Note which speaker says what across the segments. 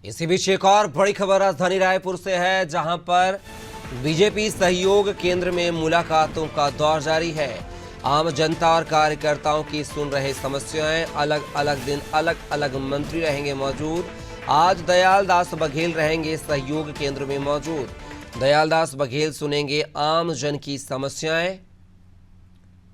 Speaker 1: इसी बीच एक और बड़ी खबर राजधानी रायपुर से है, जहां पर बीजेपी सहयोग केंद्र में मुलाकातों का दौर जारी है। आम जनता और कार्यकर्ताओं की सुन रहे समस्याएं। अलग अलग दिन अलग अलग मंत्री रहेंगे मौजूद। आज दयालदास बघेल रहेंगे सहयोग केंद्र में मौजूद। दयालदास बघेल सुनेंगे आम जन की समस्याएं।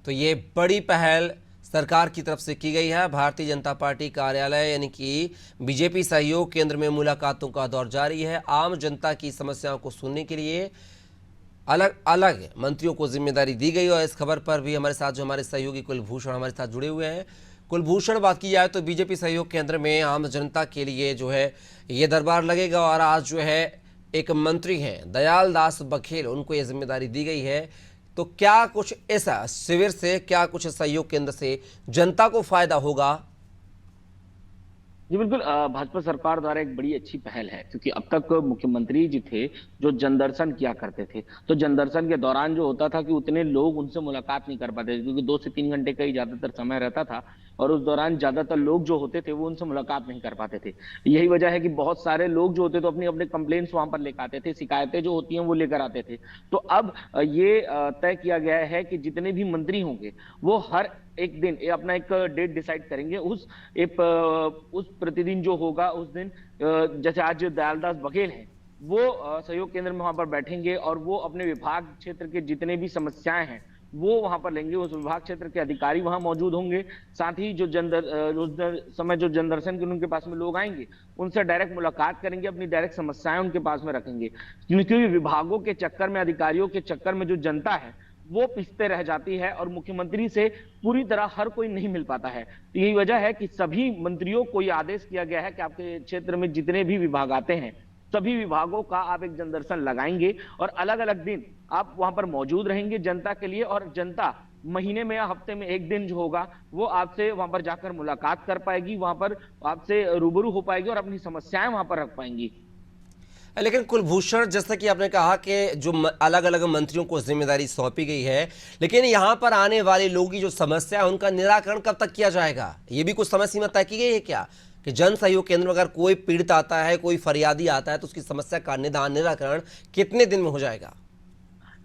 Speaker 1: तो ये बड़ी पहल सरकार की तरफ से की गई है। भारतीय जनता पार्टी कार्यालय यानी कि बीजेपी सहयोग केंद्र में मुलाकातों का दौर जारी है। आम जनता की समस्याओं को सुनने के लिए अलग अलग मंत्रियों को जिम्मेदारी दी गई। और इस खबर पर भी हमारे साथ जो हमारे सहयोगी कुलभूषण हमारे साथ जुड़े हुए हैं। कुलभूषण, बात की जाए तो बीजेपी सहयोग केंद्र में आम जनता के लिए जो है ये दरबार लगेगा और आज जो है एक मंत्री हैं दयालदास बघेल, उनको ये जिम्मेदारी दी गई है। तो क्या कुछ ऐसा शिविर से, क्या कुछ सहयोग केंद्र से जनता को फायदा होगा?
Speaker 2: जी बिल्कुल। भाजपा सरकार द्वारा एक बड़ी अच्छी पहल है, क्योंकि अब तक मुख्यमंत्री जी थे जो जनदर्शन किया करते थे। तो जनदर्शन के दौरान जो होता था कि उतने लोग उनसे मुलाकात नहीं कर पाते थे, क्योंकि 2 से 3 घंटे का ही ज्यादातर समय रहता था और उस दौरान ज्यादातर लोग जो होते थे वो उनसे मुलाकात नहीं कर पाते थे। यही वजह है कि बहुत सारे लोग जो होते थे अपनी अपने कंप्लेंट्स वहां पर लेकर आते थे, शिकायतें जो होती हैं वो लेकर आते थे। तो अब ये तय किया गया है कि जितने भी मंत्री होंगे वो हर एक दिन अपना एक डेट डिसाइड करेंगे। उस प्रतिदिन जो होगा उस दिन, जैसे आज दयालदास बघेल हैं, वो सहयोग केंद्र में वहां पर बैठेंगे और वो अपने विभाग क्षेत्र के जितने भी समस्याएं हैं वो वहां पर लेंगे। उस विभाग क्षेत्र के अधिकारी वहां मौजूद होंगे। साथ ही जो उस समय जो जनदर्शन के उनके पास में लोग आएंगे उनसे डायरेक्ट मुलाकात करेंगे, अपनी डायरेक्ट समस्याएं उनके पास में रखेंगे। क्योंकि विभागों के चक्कर में, अधिकारियों के चक्कर में जो जनता है वो पिसते रह जाती है और मुख्यमंत्री से पूरी तरह हर कोई नहीं मिल पाता है। तो यही वजह है कि सभी मंत्रियों को यह आदेश किया गया है कि आपके क्षेत्र में जितने भी विभाग आते हैं सभी विभागों का आप एक जनदर्शन लगाएंगे और अलग अलग दिन आप वहां पर मौजूद रहेंगे जनता के लिए। और जनता महीने में या हफ्ते में एक दिन जो होगा वो आपसे वहां पर जाकर मुलाकात कर पाएगी, वहां पर आपसे रूबरू हो पाएगी और अपनी समस्याएं वहां पर रख पाएंगी।
Speaker 1: लेकिन कुलभूषण, जैसा कि आपने कहा कि जो अलग अलग मंत्रियों को जिम्मेदारी सौंपी गई है, लेकिन यहाँ पर आने वाले लोगों की जो समस्या है उनका निराकरण कब तक किया जाएगा? ये भी कुछ समय सीमा तय की गई है क्या कि जन सहयोग केंद्र में अगर कोई पीड़ित आता है, कोई फरियादी आता है तो उसकी समस्या का निराकरण कितने दिन में हो जाएगा?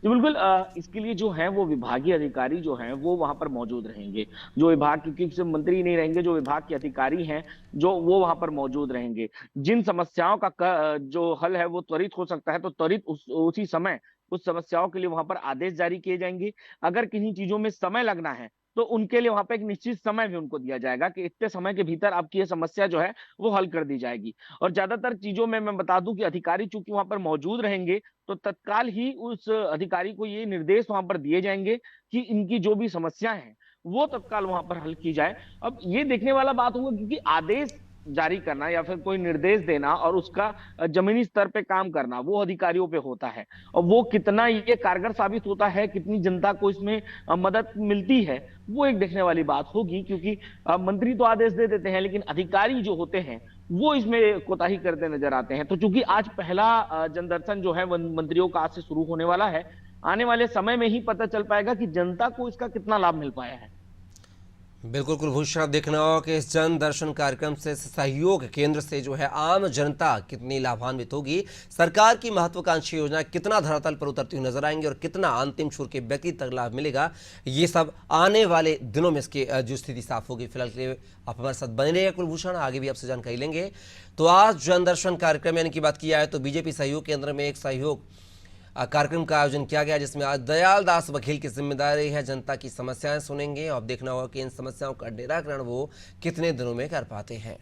Speaker 2: जी बिल्कुल। इसके लिए जो है वो विभागीय अधिकारी जो हैं वो वहां पर मौजूद रहेंगे। जो विभाग, क्योंकि सिर्फ मंत्री नहीं रहेंगे, जो विभाग के अधिकारी हैं जो वो वहां पर मौजूद रहेंगे। जिन समस्याओं का जो हल है वो त्वरित हो सकता है तो त्वरित उसी समय उस समस्याओं के लिए वहां पर आदेश जारी किए जाएंगे। अगर किन्हीं चीजों में समय लगना है तो उनके लिए वहां पर एक निश्चित समय भी उनको दिया जाएगा कि इतने समय के भीतर आपकी ये समस्या जो है वो हल कर दी जाएगी। और ज्यादातर चीजों में मैं बता दूं कि अधिकारी चूंकि वहां पर मौजूद रहेंगे तो तत्काल ही उस अधिकारी को ये निर्देश वहां पर दिए जाएंगे कि इनकी जो भी समस्या है वो तत्काल वहां पर हल की जाए। अब ये देखने वाला बात होगा, क्योंकि आदेश जारी करना या फिर कोई निर्देश देना और उसका जमीनी स्तर पे काम करना वो अधिकारियों पे होता है। और वो कितना ये कारगर साबित होता है, कितनी जनता को इसमें मदद मिलती है, वो एक देखने वाली बात होगी। क्योंकि मंत्री तो आदेश दे देते हैं लेकिन अधिकारी जो होते हैं वो इसमें कोताही करते नजर आते हैं। तो चूंकि आज पहला जनदर्शन जो है मंत्रियों का आज से शुरू होने वाला है, आने वाले समय में ही पता चल पाएगा कि जनता को इसका कितना लाभ मिल पाया है।
Speaker 1: बिल्कुल कुलभूषण, अब देखना होगा कि इस जन दर्शन कार्यक्रम से, सहयोग केंद्र से जो है आम जनता कितनी लाभान्वित होगी। सरकार की महत्वाकांक्षी योजना कितना धरातल पर उतरती हुई नजर आएंगी और कितना अंतिम छोर के व्यक्ति तक लाभ मिलेगा, ये सब आने वाले दिनों में इसकी जो स्थिति साफ होगी। फिलहाल के लिए आप हमारे साथ बने रहिए कुलभूषण, आगे भी आपसे जानकारी लेंगे। तो आज जन दर्शन कार्यक्रम यानी कि बात की जाए तो बीजेपी सहयोग केंद्र में एक सहयोग कार्यक्रम का आयोजन किया गया, जिसमें आज दयालदास बघेल की जिम्मेदारी है जनता की समस्याएं सुनेंगे और देखना होगा कि इन समस्याओं का निराकरण वो कितने दिनों में कर पाते हैं।